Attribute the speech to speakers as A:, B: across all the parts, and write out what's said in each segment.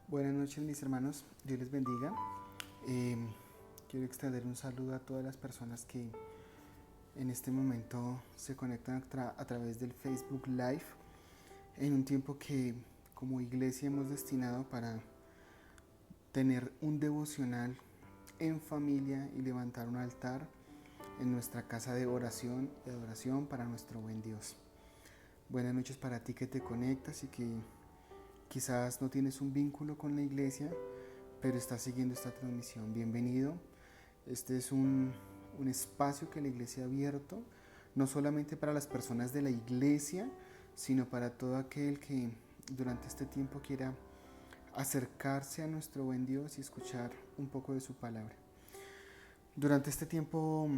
A: Buenas noches mis hermanos, Dios les bendiga. Eh, Quiero extender un saludo a todas las personas que en este momento se conectan a través del Facebook Live en un tiempo que como iglesia hemos destinado para tener un devocional en familia y levantar un altar en nuestra casa de oración y adoración para nuestro buen Dios. Buenas noches para ti que te conectas y que quizás no tienes un vínculo con la iglesia, pero estás siguiendo esta transmisión. Bienvenido. Este es un espacio que la iglesia ha abierto, no solamente para las personas de la iglesia, sino para todo aquel que durante este tiempo quiera acercarse a nuestro buen Dios y escuchar un poco de su palabra. Durante este tiempo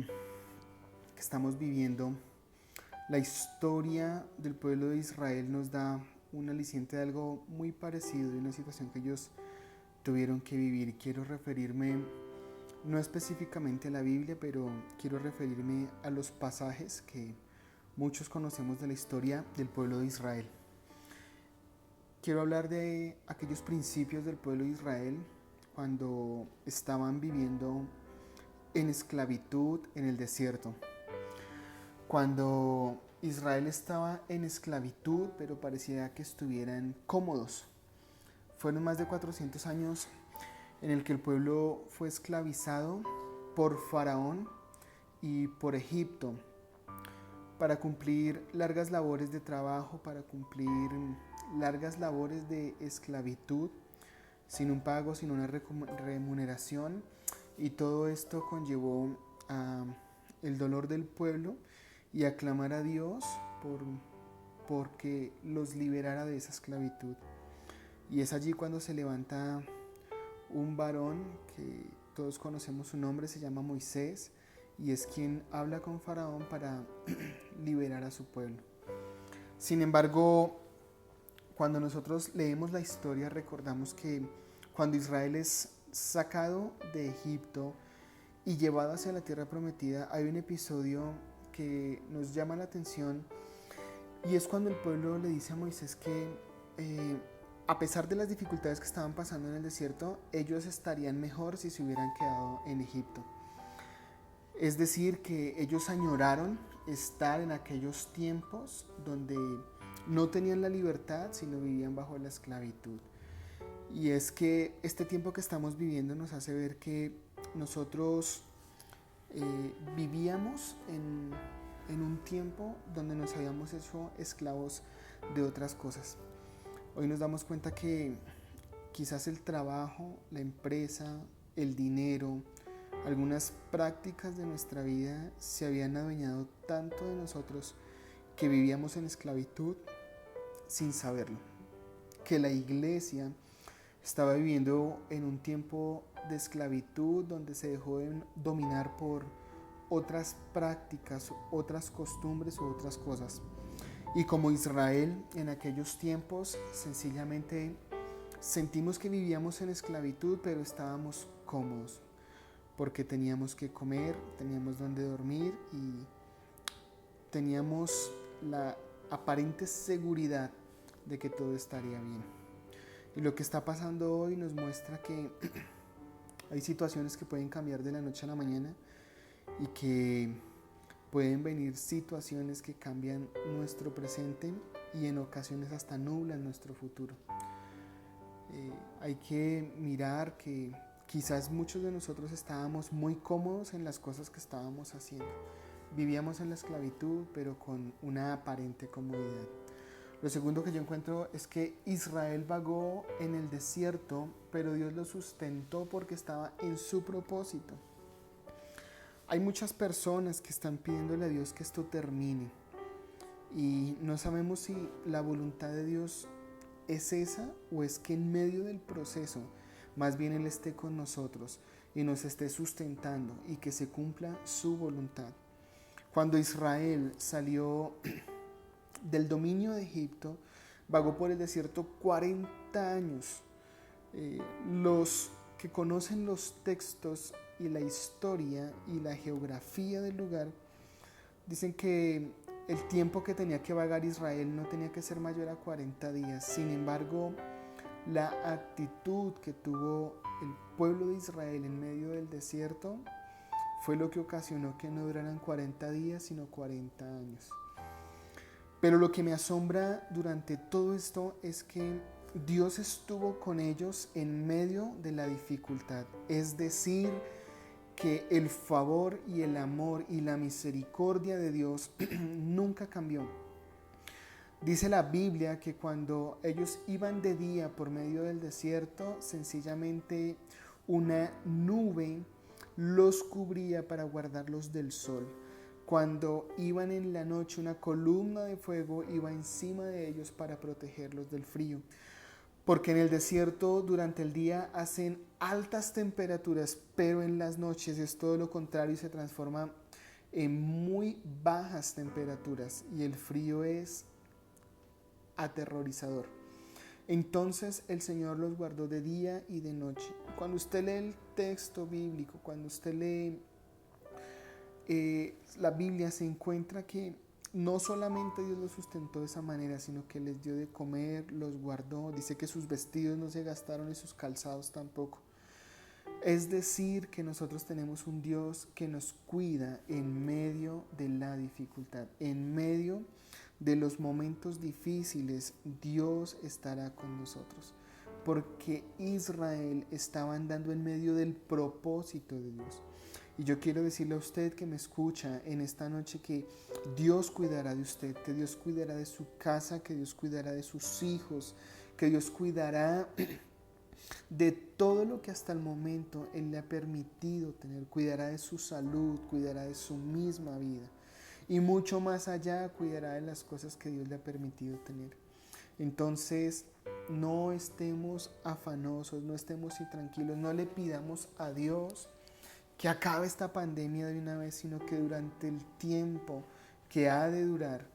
A: que estamos viviendo, la historia del pueblo de Israel nos da un aliciente de algo muy parecido, de una situación que ellos tuvieron que vivir. Quiero referirme no específicamente a la Biblia, pero quiero referirme a los pasajes que muchos conocemos de la historia del pueblo de Israel. Quiero hablar de aquellos principios del pueblo de Israel cuando estaban viviendo en esclavitud en el desierto. Cuando Israel estaba en esclavitud, pero parecía que estuvieran cómodos. Fueron más de 400 años en el que el pueblo fue esclavizado por Faraón y por Egipto para cumplir largas labores de trabajo, para cumplir largas labores de esclavitud, sin un pago, sin una remuneración, y todo esto conllevó a el dolor del pueblo y a clamar a Dios porque los liberara de esa esclavitud. Y es allí cuando se levanta un varón que todos conocemos su nombre, se llama Moisés, y es quien habla con Faraón para liberar a su pueblo. Sin embargo, cuando nosotros leemos la historia, recordamos que cuando Israel es sacado de Egipto y llevado hacia la tierra prometida, hay un episodio que nos llama la atención, y es cuando el pueblo le dice a Moisés que a pesar de las dificultades que estaban pasando en el desierto, ellos estarían mejor si se hubieran quedado en Egipto. Es decir, que ellos añoraron estar en aquellos tiempos donde no tenían la libertad, sino vivían bajo la esclavitud. Y es que este tiempo que estamos viviendo nos hace ver que nosotros vivíamos en un tiempo donde nos habíamos hecho esclavos de otras cosas. Hoy nos damos cuenta que quizás el trabajo, la empresa, el dinero, algunas prácticas de nuestra vida se habían adueñado tanto de nosotros que vivíamos en esclavitud sin saberlo. Que la iglesia estaba viviendo en un tiempo de esclavitud donde se dejó de dominar por otras prácticas, otras costumbres u otras cosas. Y como Israel en aquellos tiempos, sencillamente sentimos que vivíamos en esclavitud, pero estábamos cómodos, porque teníamos que comer, teníamos donde dormir y teníamos la aparente seguridad de que todo estaría bien. Y lo que está pasando hoy nos muestra que hay situaciones que pueden cambiar de la noche a la mañana y que pueden venir situaciones que cambian nuestro presente y en ocasiones hasta nublan nuestro futuro. Hay que mirar que quizás muchos de nosotros estábamos muy cómodos en las cosas que estábamos haciendo. Vivíamos en la esclavitud, pero con una aparente comodidad. Lo segundo que yo encuentro es que Israel vagó en el desierto, pero Dios lo sustentó porque estaba en su propósito. Hay muchas personas que están pidiéndole a Dios que esto termine y no sabemos si la voluntad de Dios es esa o es que en medio del proceso más bien Él esté con nosotros y nos esté sustentando y que se cumpla su voluntad. Cuando Israel salió del dominio de Egipto, vagó por el desierto 40 años. Los que conocen los textos y la historia y la geografía del lugar dicen que el tiempo que tenía que vagar Israel no tenía que ser mayor a 40 días. Sin embargo, la actitud que tuvo el pueblo de Israel en medio del desierto fue lo que ocasionó que no duraran 40 días, sino 40 años. Pero lo que me asombra durante todo esto es que Dios estuvo con ellos en medio de la dificultad. Es decir, que el favor y el amor y la misericordia de Dios nunca cambió. Dice la Biblia que cuando ellos iban de día por medio del desierto, sencillamente una nube los cubría para guardarlos del sol. Cuando iban en la noche, una columna de fuego iba encima de ellos para protegerlos del frío. Porque en el desierto durante el día hacen altas temperaturas, pero en las noches es todo lo contrario y se transforma en muy bajas temperaturas y el frío es aterrorizador. Entonces el Señor los guardó de día y de noche. Cuando usted lee el texto bíblico, cuando usted lee la Biblia, se encuentra que no solamente Dios los sustentó de esa manera, sino que les dio de comer, los guardó. Dice que sus vestidos no se gastaron y sus calzados tampoco. Es decir, que nosotros tenemos un Dios que nos cuida en medio de la dificultad, en medio de los momentos difíciles. Dios estará con nosotros, porque Israel estaba andando en medio del propósito de Dios. Y yo quiero decirle a usted que me escucha en esta noche que Dios cuidará de usted, que Dios cuidará de su casa, que Dios cuidará de sus hijos, que Dios cuidará de todo lo que hasta el momento Él le ha permitido tener. Cuidará de su salud, cuidará de su misma vida. Y mucho más allá, cuidará de las cosas que Dios le ha permitido tener. Entonces, no estemos afanosos, no estemos intranquilos, no le pidamos a Dios que acabe esta pandemia de una vez, sino que durante el tiempo que ha de durar,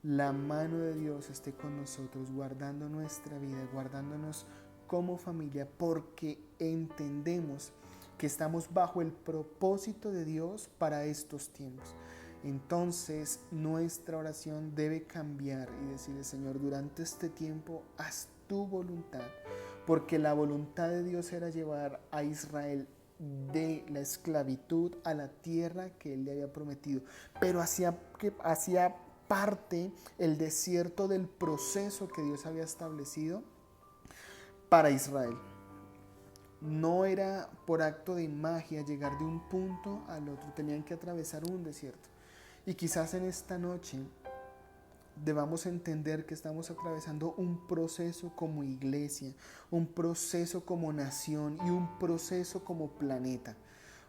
A: la mano de Dios esté con nosotros, guardando nuestra vida, guardándonos como familia, porque entendemos que estamos bajo el propósito de Dios para estos tiempos. Entonces nuestra oración debe cambiar y decirle: Señor, durante este tiempo haz tu voluntad, porque la voluntad de Dios era llevar a Israel de la esclavitud a la tierra que Él le había prometido, pero hacía parte el desierto del proceso que Dios había establecido para Israel. No era por acto de magia llegar de un punto al otro, tenían que atravesar un desierto. Y quizás en esta noche debamos entender que estamos atravesando un proceso como iglesia, un proceso como nación y un proceso como planeta.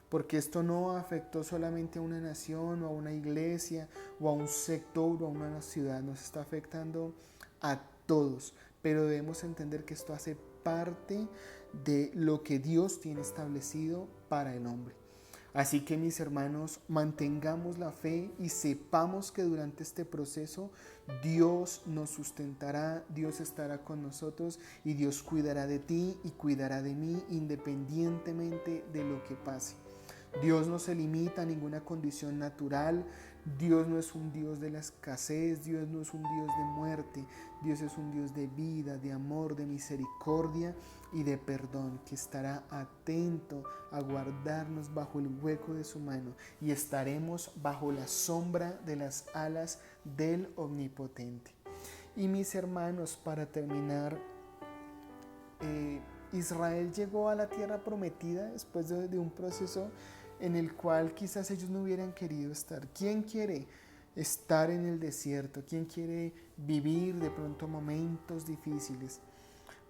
A: Porque esto no afectó solamente a una nación o a una iglesia o a un sector o a una ciudad, nos está afectando a todos. Pero debemos entender que esto hace parte de lo que Dios tiene establecido para el hombre. Así que, mis hermanos, mantengamos la fe y sepamos que durante este proceso Dios nos sustentará, Dios estará con nosotros y Dios cuidará de ti y cuidará de mí independientemente de lo que pase. Dios no se limita a ninguna condición natural. Dios no es un Dios de la escasez, Dios no es un Dios de muerte, Dios es un Dios de vida, de amor, de misericordia y de perdón, que estará atento a guardarnos bajo el hueco de su mano y estaremos bajo la sombra de las alas del Omnipotente. Y mis hermanos, para terminar, Israel llegó a la tierra prometida después de un proceso en el cual quizás ellos no hubieran querido estar. ¿Quién quiere estar en el desierto? ¿Quién quiere vivir de pronto momentos difíciles?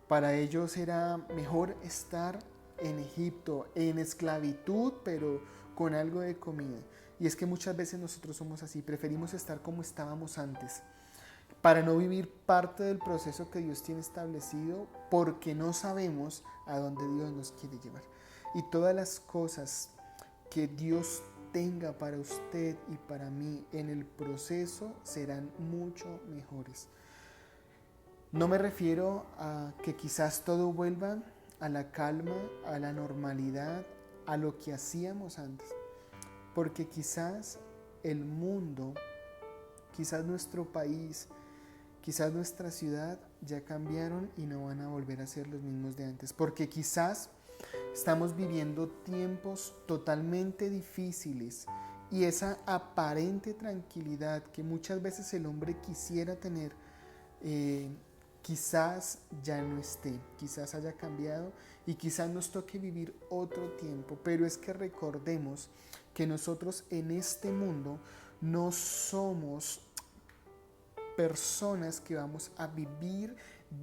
A: Para ellos era mejor estar en Egipto, en esclavitud, pero con algo de comida. Y es que muchas veces nosotros somos así, preferimos estar como estábamos antes, para no vivir parte del proceso que Dios tiene establecido, porque no sabemos a dónde Dios nos quiere llevar. Y todas las cosas que Dios tenga para usted y para mí en el proceso serán mucho mejores. No me refiero a que quizás todo vuelva a la calma, a la normalidad, a lo que hacíamos antes, porque quizás el mundo, quizás nuestro país, Quizás nuestra ciudad ya cambiaron y no van a volver a ser los mismos de antes, porque quizás estamos viviendo tiempos totalmente difíciles y esa aparente tranquilidad que muchas veces el hombre quisiera tener, eh, quizás ya no esté, quizás haya cambiado y quizás nos toque vivir otro tiempo, pero es que recordemos que nosotros en este mundo no somos personas que vamos a vivir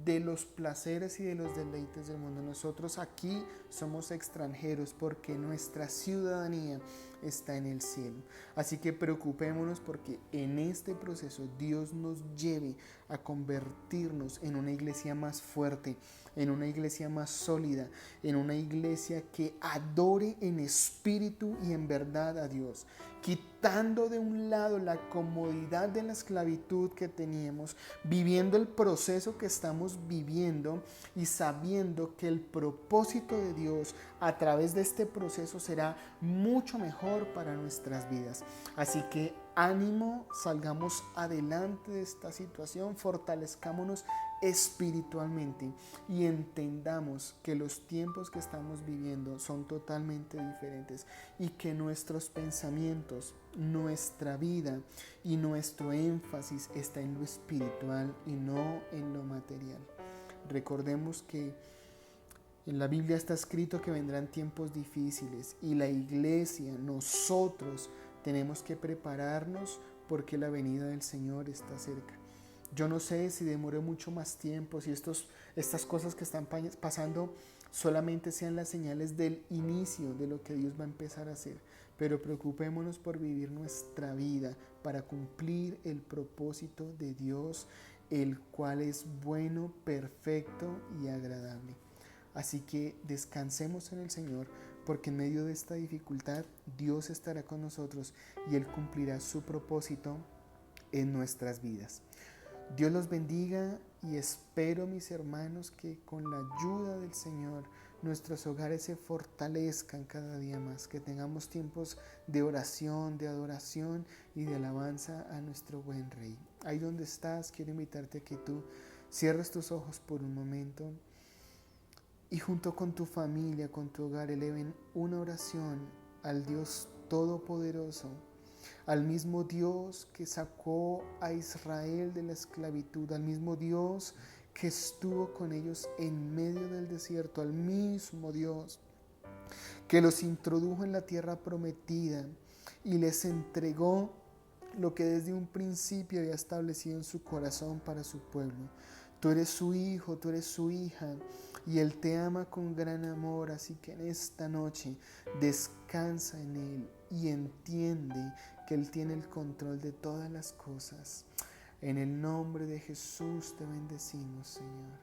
A: de los placeres y de los deleites del mundo. Nosotros aquí somos extranjeros porque nuestra ciudadanía está en el cielo. Así que preocupémonos porque en este proceso Dios nos lleve a convertirnos en una iglesia más fuerte, en una iglesia más sólida, en una iglesia que adore en espíritu y en verdad a Dios, quitando de un lado la comodidad de la esclavitud que teníamos, viviendo el proceso que estamos viviendo y sabiendo que el propósito de Dios a través de este proceso será mucho mejor para nuestras vidas. Así que ánimo, salgamos adelante de esta situación, fortalezcámonos espiritualmente y entendamos que los tiempos que estamos viviendo son totalmente diferentes y que nuestros pensamientos, nuestra vida y nuestro énfasis está en lo espiritual y no en lo material. Recordemos que en la Biblia está escrito que vendrán tiempos difíciles y la iglesia, nosotros tenemos que prepararnos porque la venida del Señor está cerca. Yo no sé si demore mucho más tiempo, si estas cosas que están pasando solamente sean las señales del inicio de lo que Dios va a empezar a hacer, pero preocupémonos por vivir nuestra vida para cumplir el propósito de Dios, el cual es bueno, perfecto y agradable. Así que descansemos en el Señor, porque en medio de esta dificultad Dios estará con nosotros y Él cumplirá su propósito en nuestras vidas. Dios los bendiga y espero, mis hermanos, que con la ayuda del Señor nuestros hogares se fortalezcan cada día más, que tengamos tiempos de oración, de adoración y de alabanza a nuestro buen Rey. Ahí donde estás, quiero invitarte a que tú cierres tus ojos por un momento y junto con tu familia, con tu hogar, eleven una oración al Dios Todopoderoso, al mismo Dios que sacó a Israel de la esclavitud, al mismo Dios que estuvo con ellos en medio del desierto, al mismo Dios que los introdujo en la tierra prometida y les entregó lo que desde un principio había establecido en su corazón para su pueblo. Tú eres su hijo, tú eres su hija y Él te ama con gran amor, así que en esta noche descansa en Él y entiende que Él tiene el control de todas las cosas. En el nombre de Jesús te bendecimos, Señor.